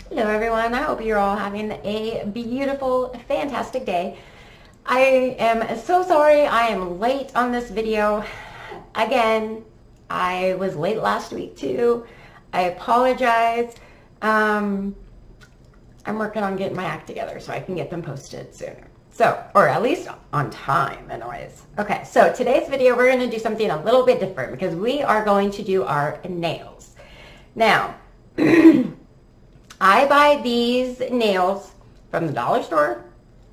Hello everyone, I hope you're all having a beautiful, fantastic day. I am so sorry I am late on this video. Again, I was late last week too. I apologize. I'm working on getting my act together so I can get them posted sooner. So, or at least on time anyways. Okay, so today's video we're going to do something a little bit different because we are going to do our nails. Now, I buy these nails from the dollar store,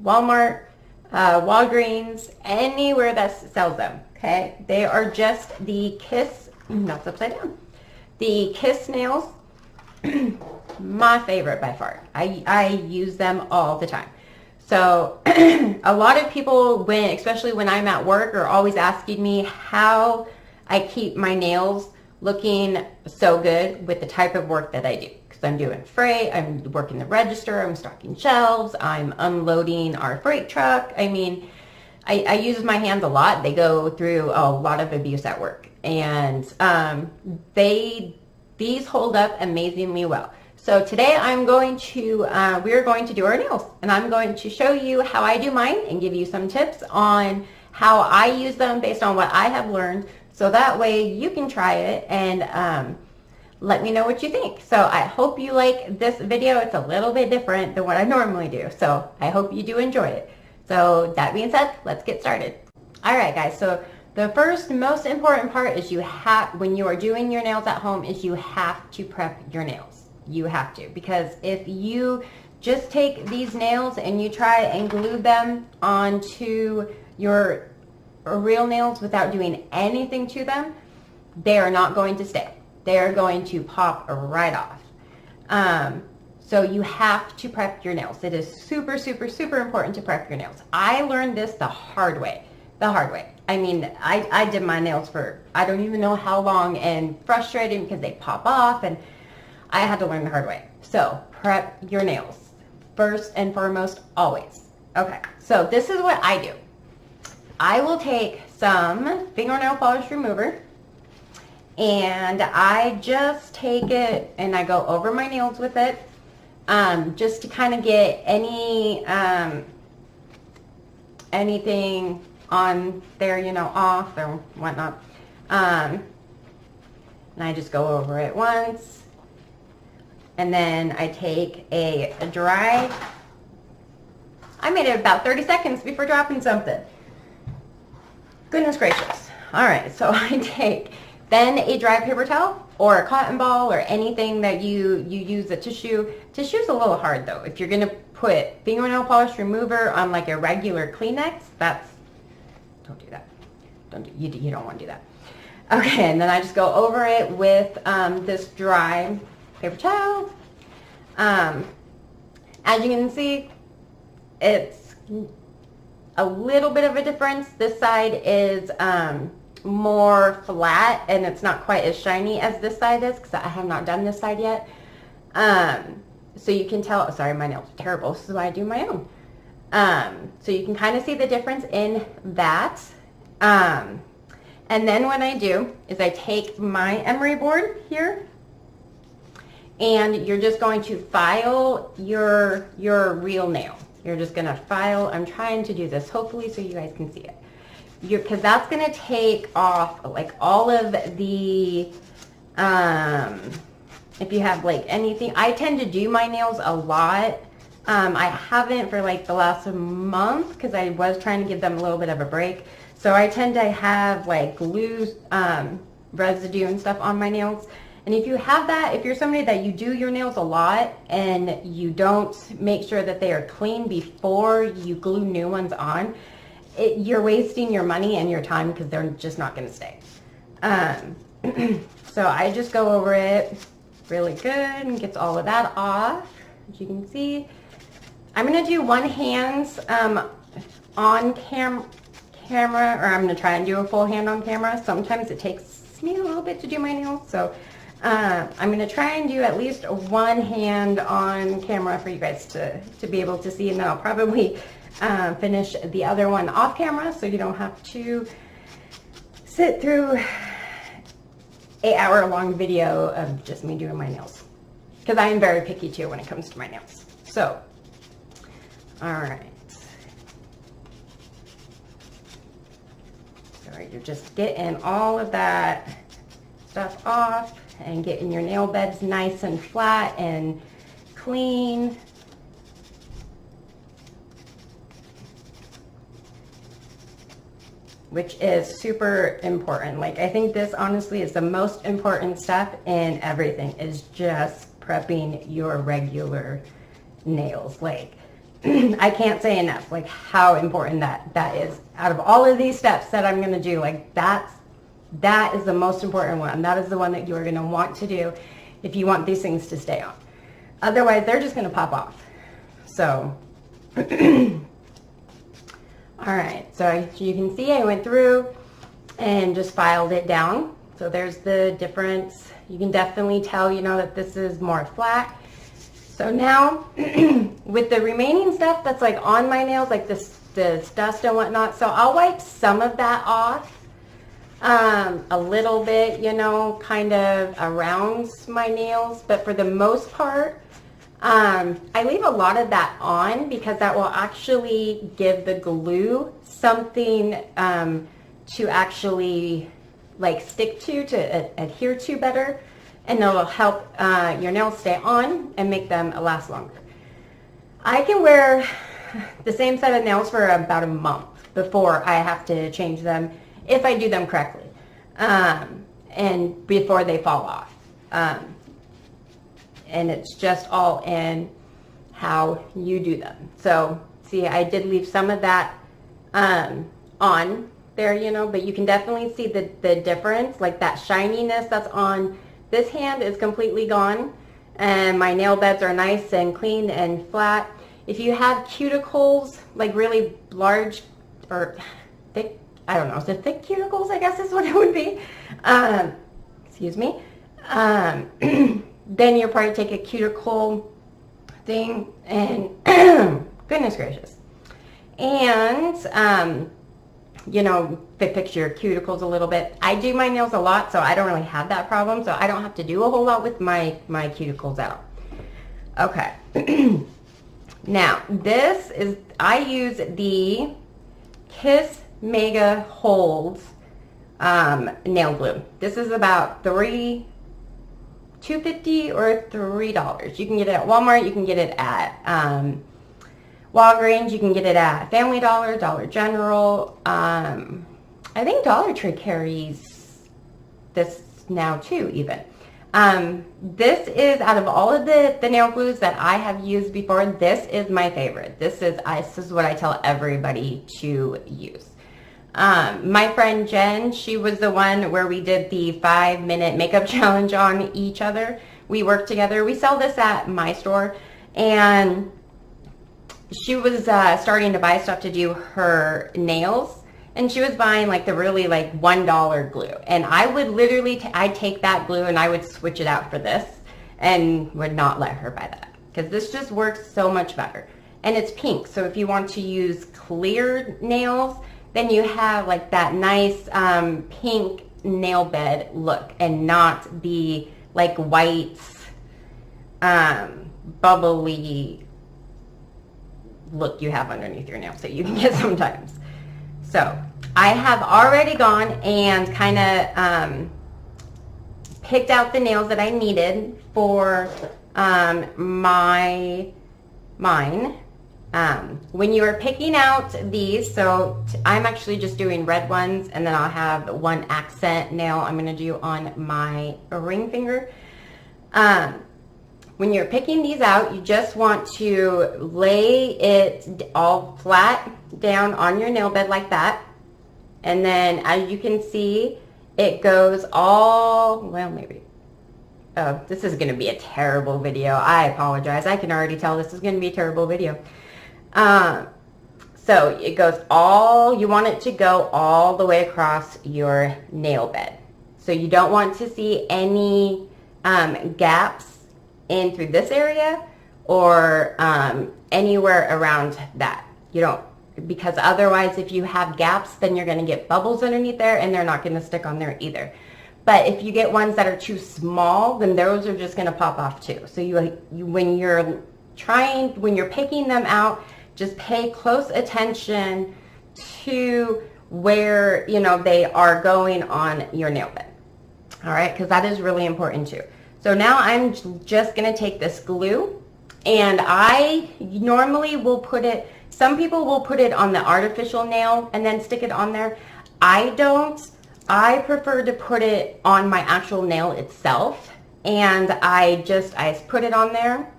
Walmart, Walgreens, anywhere that sells them, okay? They are just the Kiss, that's upside down, the Kiss nails, my favorite by far. I use them all the time. So a lot of people, especially when I'm at work, are always asking me how I keep my nails looking so good with the type of work that I do. I'm doing freight, I'm working the register, I'm stocking shelves, I'm unloading our freight truck. I mean, I use my hands a lot. They go through a lot of abuse at work. And these hold up amazingly well. So today we're going to do our nails. And I'm going to show you how I do mine and give you some tips on how I use them based on what I have learned. So that way you can try it and let me know what you think. So I hope you like this video. It's a little bit different than what I normally do. So I hope you do enjoy it. So that being said, let's get started. All right, guys. So the first most important part is when you are doing your nails at home is you have to prep your nails. You have to, because if you just take these nails and you try and glue them onto your real nails without doing anything to them, they are not going to stay. They're going to pop right off. So you have to prep your nails. It is super, super, super important to prep your nails. I learned this the hard way. I mean, I did my nails for I don't even know how long and frustrating because they pop off, and I had to learn the hard way. So prep your nails first and foremost, always. Okay, so this is what I do. I will take some fingernail polish remover, and I just take it and I go over my nails with it, just to kind of get anything on there, off or whatnot. And I just go over it once, and then I take a dry. I made it about 30 seconds before dropping something. Goodness gracious. All right, so I take then a dry paper towel or a cotton ball or anything that you use a tissue. Tissue's a little hard though. If you're gonna put fingernail polish remover on like a regular Kleenex, don't do that. You don't want to do that. Okay, and then I just go over it with this dry paper towel. As you can see, it's a little bit of a difference. This side is more flat and it's not quite as shiny as this side is because I have not done this side yet. So you can tell, sorry, my nails are terrible. This is why I do my own. So you can kind of see the difference in that. And then what I do is I take my emery board here, and you're just going to file your real nail. You're just going to file. I'm trying to do this hopefully so you guys can see it. Because that's going to take off like all of the, if you have like anything. I tend to do my nails a lot. I haven't for like the last month because I was trying to give them a little bit of a break. So I tend to have like glue residue and stuff on my nails. And if you have that, if you're somebody that you do your nails a lot and you don't make sure that they are clean before you glue new ones on, you're wasting your money and your time because they're just not going to stay. So I just go over it really good and gets all of that off. As you can see, I'm going to do one hand on camera, or I'm going to try and do a full hand on camera. Sometimes it takes me a little bit to do my nails, so I'm going to try and do at least one hand on camera for you guys to be able to see, and then I'll probably finish the other one off camera so you don't have to sit through 8-hour long video of just me doing my nails. because I am very picky too when it comes to my nails. So, all right. So you're just getting all of that stuff off and getting your nail beds nice and flat and clean. Which is super important. Like, I think this honestly is the most important step in everything, is just prepping your regular nails. Like, I can't say enough, like, how important that is. Out of all of these steps that I'm gonna do, like, that is the most important one. That is the one that you're gonna want to do if you want these things to stay on. Otherwise, they're just gonna pop off. So, all right, so you can see I went through and just filed it down. So there's the difference. You can definitely tell, you know, that this is more flat. So now with the remaining stuff that's like on my nails, like this dust and whatnot, so I'll wipe some of that off a little bit, you know, kind of around my nails. But for the most part, I leave a lot of that on because that will actually give the glue something to actually like stick to adhere to better, and it'll help your nails stay on and make them last longer. I can wear the same set of nails for about a month before I have to change them if I do them correctly, and before they fall off. And it's just all in how you do them. So see, I did leave some of that on there, you know, but you can definitely see the difference. Like that shininess that's on this hand is completely gone, and my nail beds are nice and clean and flat. If you have cuticles, like really large or thick, I don't know, so thick cuticles, I guess is what it would be. Excuse me. Then you'll probably take a cuticle thing and goodness gracious, and you know, fix your cuticles a little bit. I do my nails a lot, so I don't really have that problem, so I don't have to do a whole lot with my cuticles out. Okay. Now this is, I use the Kiss Mega Holds nail glue. This is about $2.50 or $3. You can get it at Walmart. You can get it at Walgreens. You can get it at Family Dollar, Dollar General. I think Dollar Tree carries this now too, even. This is, out of all of the nail glues that I have used before, this is my favorite. This is what I tell everybody to use. My friend Jen, she was the one where we did the 5-minute makeup challenge on each other. We worked together. We sell this at my store, and she was starting to buy stuff to do her nails, and she was buying like the really like $1 glue. And I would literally, I'd take that glue and I would switch it out for this, and would not let her buy that because this just works so much better. And it's pink, so if you want to use clear nails, then you have like that nice pink nail bed look, and not the like white bubbly look you have underneath your nails that you can get sometimes. So I have already gone and kind of picked out the nails that I needed for mine. When you are picking out these, so I'm actually just doing red ones, and then I'll have one accent nail I'm going to do on my ring finger. When you're picking these out, you just want to lay it all flat down on your nail bed like that. And then as you can see, it goes all, well, maybe. Oh, this is going to be a terrible video. I apologize. I can already tell this is going to be a terrible video. So it goes all, you want it to go all the way across your nail bed. So you don't want to see any gaps in through this area or anywhere around that. You don't, because otherwise if you have gaps, then you're going to get bubbles underneath there, and they're not going to stick on there either. But if you get ones that are too small, then those are just going to pop off too. So when you're picking them out, just pay close attention to where, they are going on your nail bed. All right, because that is really important too. So now I'm just going to take this glue, and I normally will put it, some people will put it on the artificial nail and then stick it on there. I don't. I prefer to put it on my actual nail itself, and I put it on there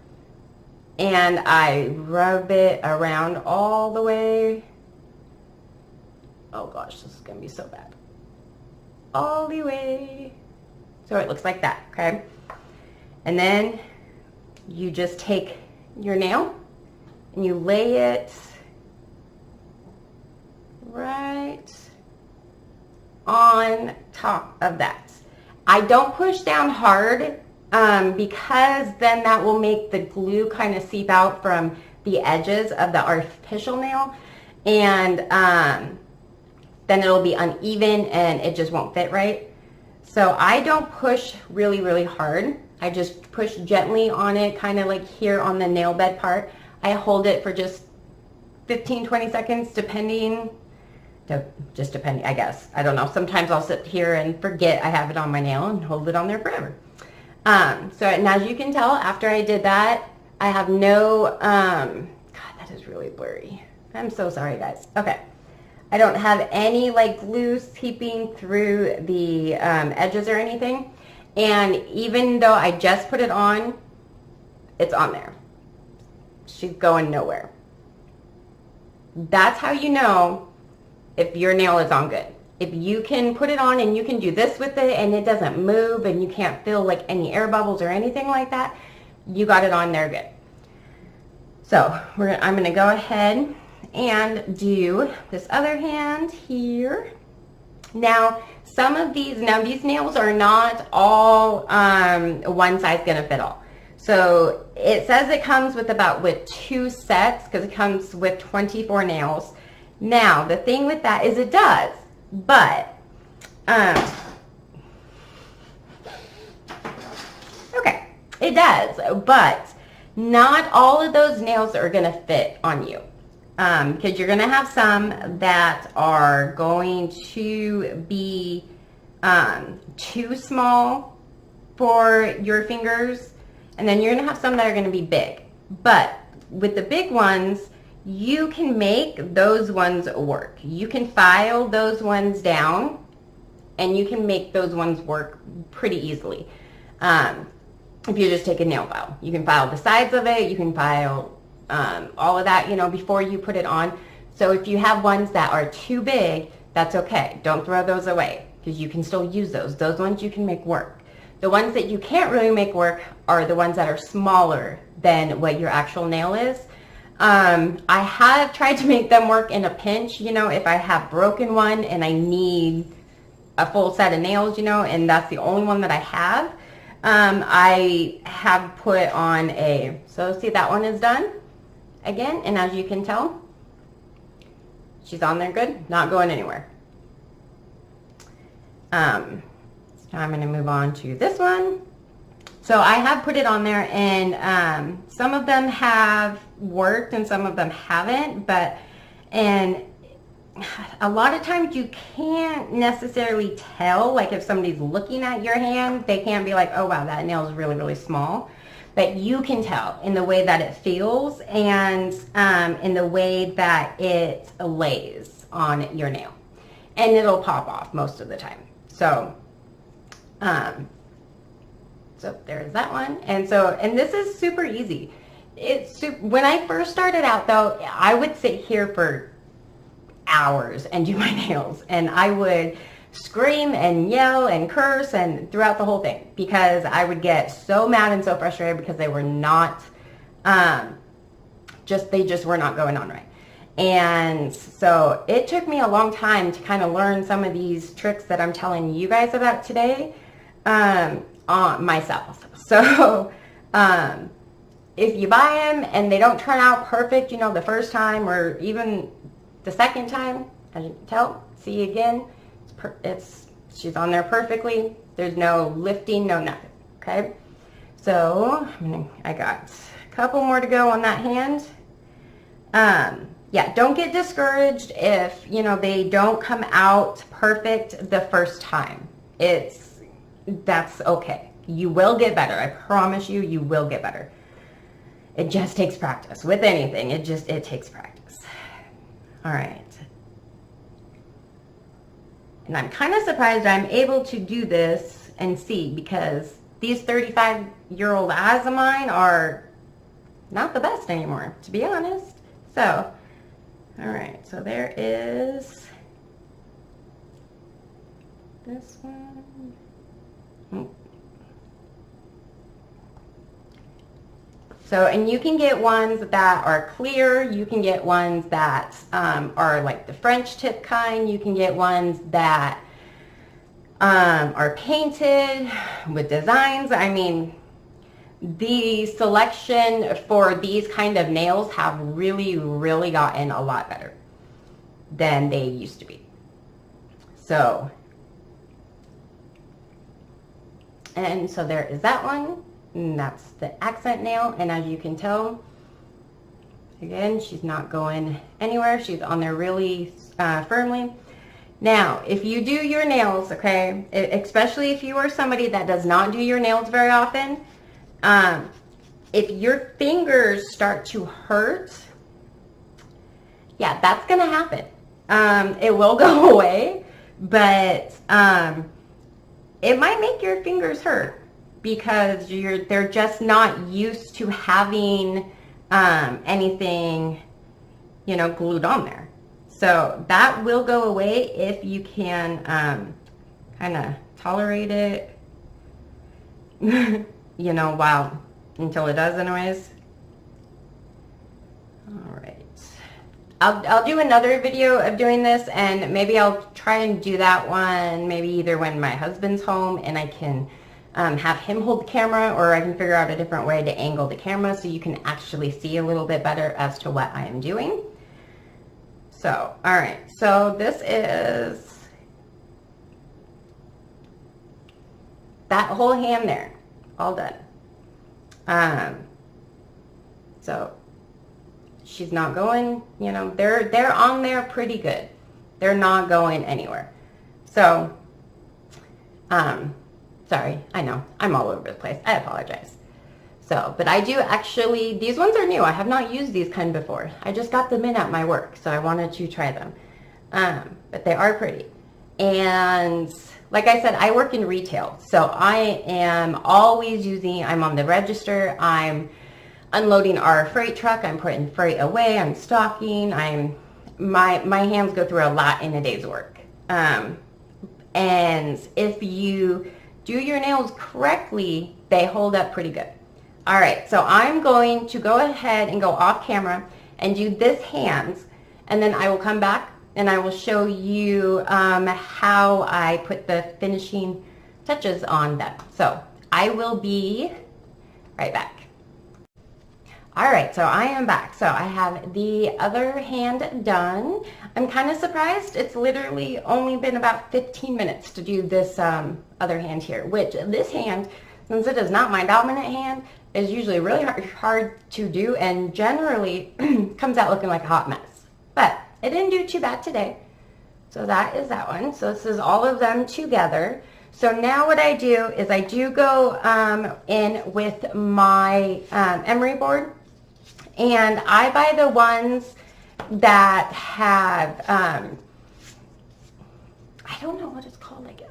and I rub it around all the way. Oh gosh, this is gonna be so bad. All the way. So it looks like that, okay? And then you just take your nail and you lay it right on top of that. I don't push down hard because then that will make the glue kind of seep out from the edges of the artificial nail, and then it'll be uneven and it just won't fit right. So I don't push really, really hard. I just push gently on it, kind of like here on the nail bed part. I hold it for just 15-20 seconds depending, I guess. I don't know. Sometimes I'll sit here and forget I have it on my nail and hold it on there forever. And as you can tell, after I did that, I have no, God, that is really blurry. I'm so sorry, guys. Okay. I don't have any like glue seeping through the edges or anything. And even though I just put it on, it's on there. She's going nowhere. That's how you know if your nail is on good. If you can put it on and you can do this with it and it doesn't move and you can't feel like any air bubbles or anything like that, you got it on there good. So I'm going to go ahead and do this other hand here. Now, these nails are not all one size going to fit all. So it says it comes with 2 sets because it comes with 24 nails. Now, the thing with that is it does, but, okay, it does, but not all of those nails are going to fit on you. Because you're going to have some that are going to be too small for your fingers, and then you're going to have some that are going to be big. But with the big ones, you can make those ones work. You can file those ones down, and you can make those ones work pretty easily. If you just take a nail file, you can file the sides of it, you can file all of that, before you put it on. So if you have ones that are too big, that's okay. Don't throw those away because you can still use those. Those ones you can make work. The ones that you can't really make work are the ones that are smaller than what your actual nail is. I have tried to make them work in a pinch, if I have broken one and I need a full set of nails, and that's the only one that I have. I have put on so see, that one is done again, and as you can tell, she's on there good, not going anywhere. So now I'm going to move on to this one. So I have put it on there, and some of them have worked and some of them haven't, and a lot of times you can't necessarily tell, like if somebody's looking at your hand, they can't be like, oh wow, that nail is really, really small. But you can tell in the way that it feels and in the way that it lays on your nail. And it'll pop off most of the time. So, so there's that one. And this is super easy. When I first started out though, I would sit here for hours and do my nails, and I would scream and yell and curse and throughout the whole thing because I would get so mad and so frustrated because they were not they just were not going on right. And so it took me a long time to kind of learn some of these tricks that I'm telling you guys about today on myself. So if you buy them and they don't turn out perfect, the first time or even the second time, as you can tell, see again, it's She's on there perfectly. There's no lifting, no nothing, okay? So I got a couple more to go on that hand. Yeah, don't get discouraged if, you know, they don't come out perfect the first time. That's okay. You will get better. I promise you, you will get better. It just takes practice. With anything, it takes practice. All right. And I'm kind of surprised I'm able to do this and see, because these 35-year-old eyes of mine are not the best anymore, to be honest. So, all right, so there is this one. So, and you can get ones that are clear. You can get ones that are like the French tip kind. You can get ones that are painted with designs. I mean, the selection for these kind of nails have really, really gotten a lot better than they used to be. So, and so there is that one. And that's the accent nail, and as you can tell, again, she's not going anywhere. She's on there really firmly. Now, if you do your nails, okay, especially if you are somebody that does not do your nails very often, if your fingers start to hurt, yeah, that's going to happen. It will go away, but it might make your fingers hurt, because they're just not used to having anything, you know, glued on there. So that will go away if you can kind of tolerate it, you know, until it does anyways. All right. I'll do another video of doing this, and maybe I'll try and do that one maybe either when my husband's home and I can have him hold the camera, or I can figure out a different way to angle the camera so you can actually see a little bit better as to what I am doing. So, all right, so this is that whole hand there, all done. So she's not going, you know, they're on there pretty good. They're not going anywhere. So, sorry, I know, I'm all over the place. I apologize. So, but I do actually, these ones are new. I have not used these kind before. I just got them in at my work, so I wanted to try them. But they are pretty. And like I said, I work in retail, so I am always I'm on the register, I'm unloading our freight truck, I'm putting freight away, I'm stocking, my hands go through a lot in a day's work. And if you do your nails correctly, they hold up pretty good. All right, so I'm going to go ahead and go off camera and do this hands, and then I will come back and I will show you how I put the finishing touches on them. So I will be right back. All right, so I am back. So I have the other hand done. I'm kind of surprised. It's literally only been about 15 minutes to do this other hand here, which this hand, since it is not my dominant hand, is usually really hard to do and generally comes out looking like a hot mess. But it didn't do too bad today. So that is that one. So this is all of them together. So now what I do is I do go in with my emery board, and I buy the ones that have, I don't know what it's called, I guess,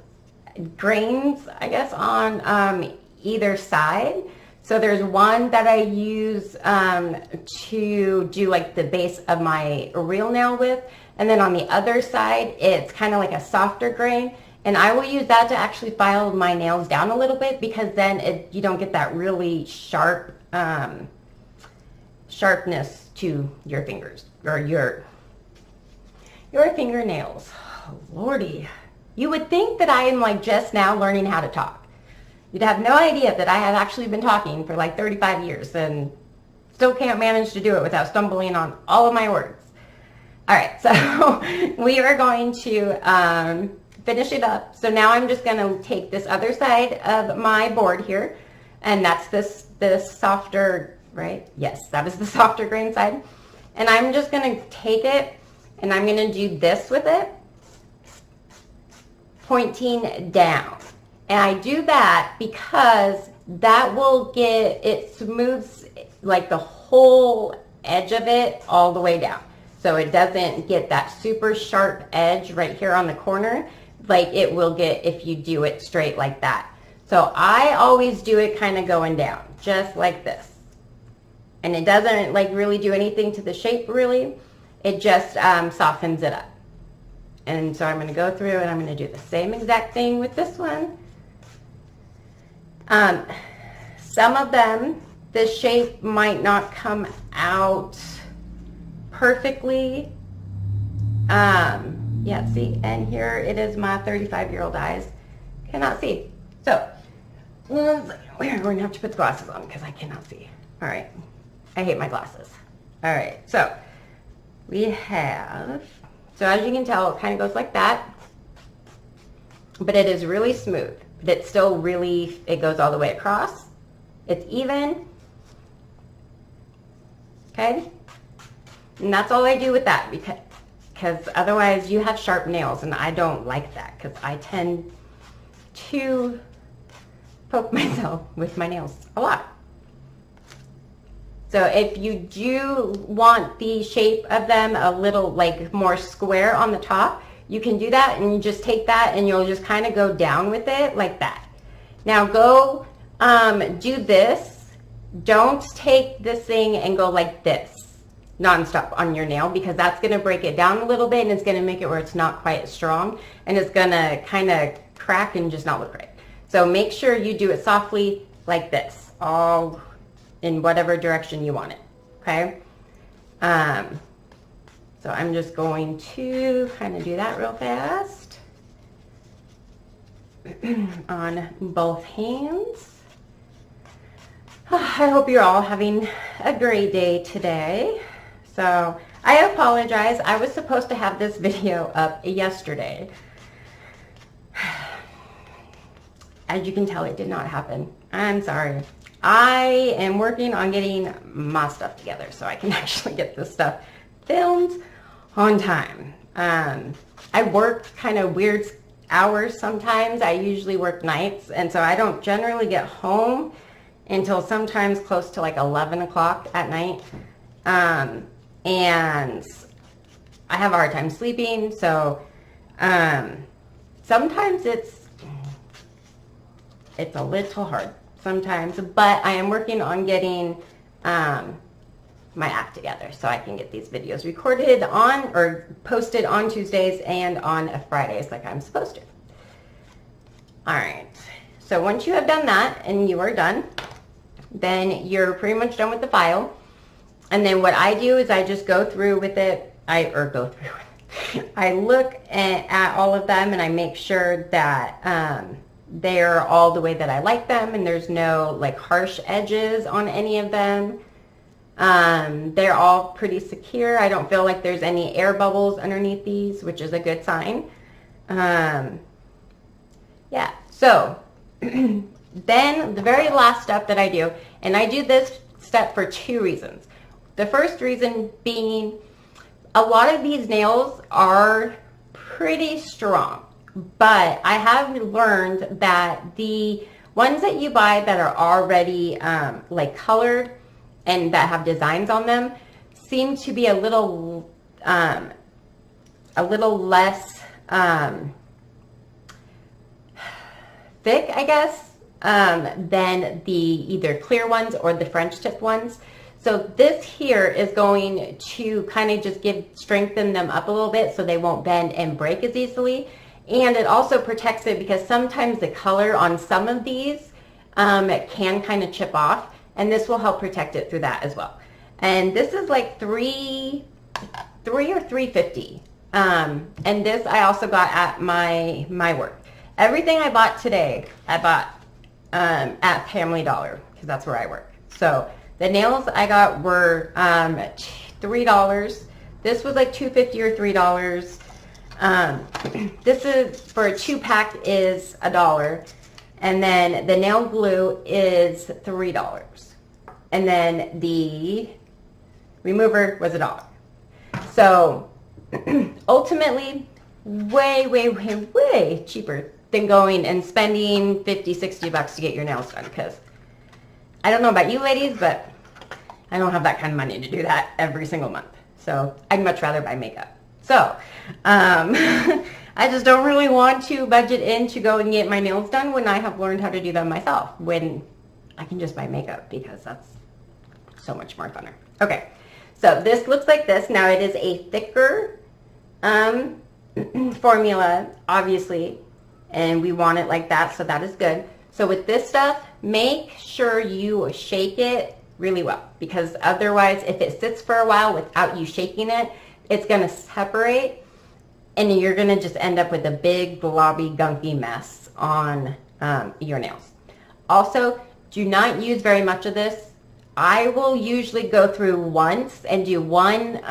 grains, I guess, on either side. So there's one that I use to do like the base of my real nail with, and then on the other side, it's kind of like a softer grain. And I will use that to actually file my nails down a little bit, because then you don't get that really sharp sharpness to your fingers or your fingernails. Oh, Lordy. You would think that I am like just now learning how to talk. You'd have no idea that I have actually been talking for like 35 years and still can't manage to do it without stumbling on all of my words. All right, so we are going to finish it up. So now I'm just gonna take this other side of my board here, and that's this softer, right? Yes, that is the softer grain side. And I'm just gonna take it and I'm gonna do this with it, pointing down. And I do that because that will it smooths like the whole edge of it all the way down. So it doesn't get that super sharp edge right here on the corner like it will get if you do it straight like that. So I always do it kind of going down, just like this. And it doesn't like really do anything to the shape really. It just softens it up. And so I'm going to go through and I'm going to do the same exact thing with this one. Some of them, the shape might not come out perfectly. Yeah, see, and here it is my 35-year-old eyes. Cannot see. So, we're going to have to put the glasses on because I cannot see. All right. I hate my glasses. All right. So, we have, so as you can tell, it kind of goes like that. But it is really smooth. But it's still really, it goes all the way across. It's even. Okay? And that's all I do with that because otherwise you have sharp nails and I don't like that because I tend to poke myself with my nails a lot. So if you do want the shape of them a little like more square on the top, you can do that and you just take that and you'll just kind of go down with it like that. Now go do this. Don't take this thing and go like this nonstop on your nail because that's going to break it down a little bit and it's going to make it where it's not quite as strong and it's going to kind of crack and just not look right. So make sure you do it softly like this, all in whatever direction you want it, okay? So I'm just going to kind of do that real fast on both hands. I hope you're all having a great day today. So I apologize. I was supposed to have this video up yesterday. As you can tell, it did not happen. I'm sorry. I am working on getting my stuff together so I can actually get this stuff filmed on time. I work kind of weird hours sometimes. I usually work nights, and so I don't generally get home until sometimes close to like 11 o'clock at night. And I have a hard time sleeping, so sometimes it's a little hard sometimes, but I am working on getting my act together so I can get these videos recorded on or posted on Tuesdays and on Fridays like I'm supposed to. All right, so once you have done that and you are done, then you're pretty much done with the file. And then what I do is I just go through with it. I look at all of them and I make sure that they're all the way that I like them and there's no like harsh edges on any of them. They're all pretty secure. I don't feel like there's any air bubbles underneath these, which is a good sign. Yeah, so then the very last step that I do, and I do this step for two reasons. The first reason being a lot of these nails are pretty strong, but I have learned that the ones that you buy that are already like colored and that have designs on them seem to be a little less thick, I guess, than the either clear ones or the French tip ones. So this here is going to kind of just strengthen them up a little bit so they won't bend and break as easily. And it also protects it because sometimes the color on some of these can kind of chip off, and this will help protect it through that as well. And this is like $3 or $3.50. And this I also got at my work. Everything I bought today, I bought at Family Dollar because that's where I work. So the nails I got were $3. This was like $2.50 or $3. This is for a 2-pack is $1, and then the nail glue is $3, and then the remover was $1. So ultimately, way cheaper than going and spending $50-$60 to get your nails done. Because I don't know about you ladies, but I don't have that kind of money to do that every single month. So I'd much rather buy makeup. So I just don't really want to budget in to go and get my nails done when I have learned how to do them myself, when I can just buy makeup, because that's so much more funner. Okay, so this looks like this. Now it is a thicker formula, obviously, and we want it like that, so that is good. So with this stuff, make sure you shake it really well, because otherwise, if it sits for a while without you shaking it, it's going to separate, and you're going to just end up with a big, blobby, gunky mess on your nails. Also, do not use very much of this. I will usually go through once and do one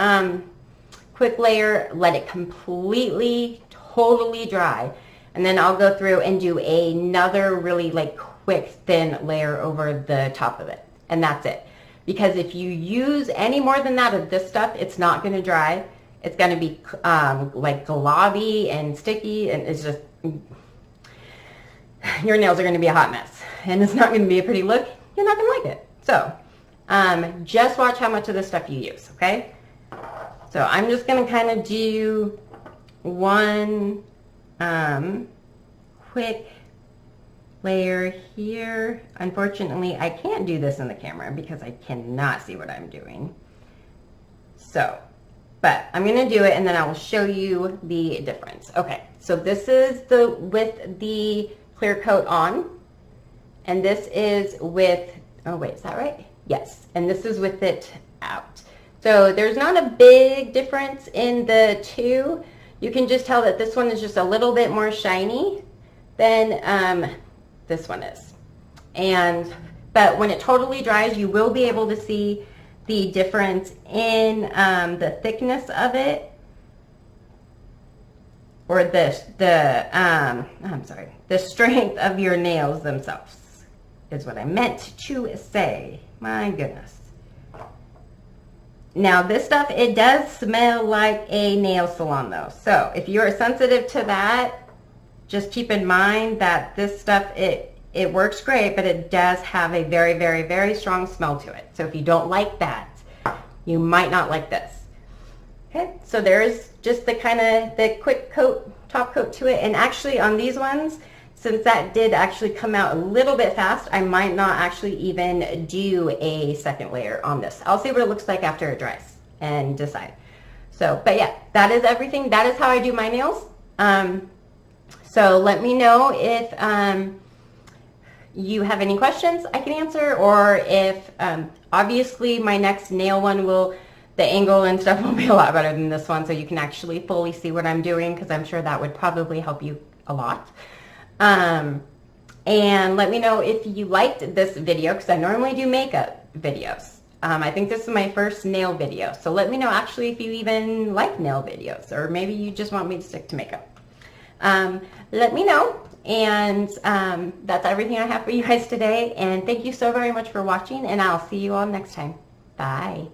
quick layer, let it completely, totally dry, and then I'll go through and do another really like quick, thin layer over the top of it, and that's it. Because if you use any more than that of this stuff, it's not going to dry. It's going to be like globby and sticky, and it's just, your nails are going to be a hot mess, and it's not going to be a pretty look. You're not going to like it. So just watch how much of this stuff you use, okay? So I'm just going to kind of do one quick layer here. Unfortunately, I can't do this in the camera because I cannot see what I'm doing. So, but I'm going to do it, and then I will show you the difference. Okay, so this is with the clear coat on, and this is with, oh wait, is that right? Yes, and this is with it out. So there's not a big difference in the two. You can just tell that this one is just a little bit more shiny than this one is. But when it totally dries, you will be able to see the difference in the thickness of it, or the strength of your nails themselves, is what I meant to say. My goodness. Now this stuff, it does smell like a nail salon though. So if you're sensitive to that, just keep in mind that this stuff, it works great, but it does have a very strong smell to it. So if you don't like that, you might not like this. Okay, so there's just the kind of the quick coat, top coat to it. And actually on these ones, since that did actually come out a little bit fast, I might not actually even do a second layer on this. I'll see what it looks like after it dries and decide. So, but yeah, that is everything. That is how I do my nails. So let me know if you have any questions I can answer, or if obviously my next nail one the angle and stuff will be a lot better than this one, so you can actually fully see what I'm doing, because I'm sure that would probably help you a lot. And let me know if you liked this video, because I normally do makeup videos. I think this is my first nail video, so let me know actually if you even like nail videos, or maybe you just want me to stick to makeup. Let me know, and that's everything I have for you guys today, and thank you so very much for watching, and I'll see you all next time. Bye.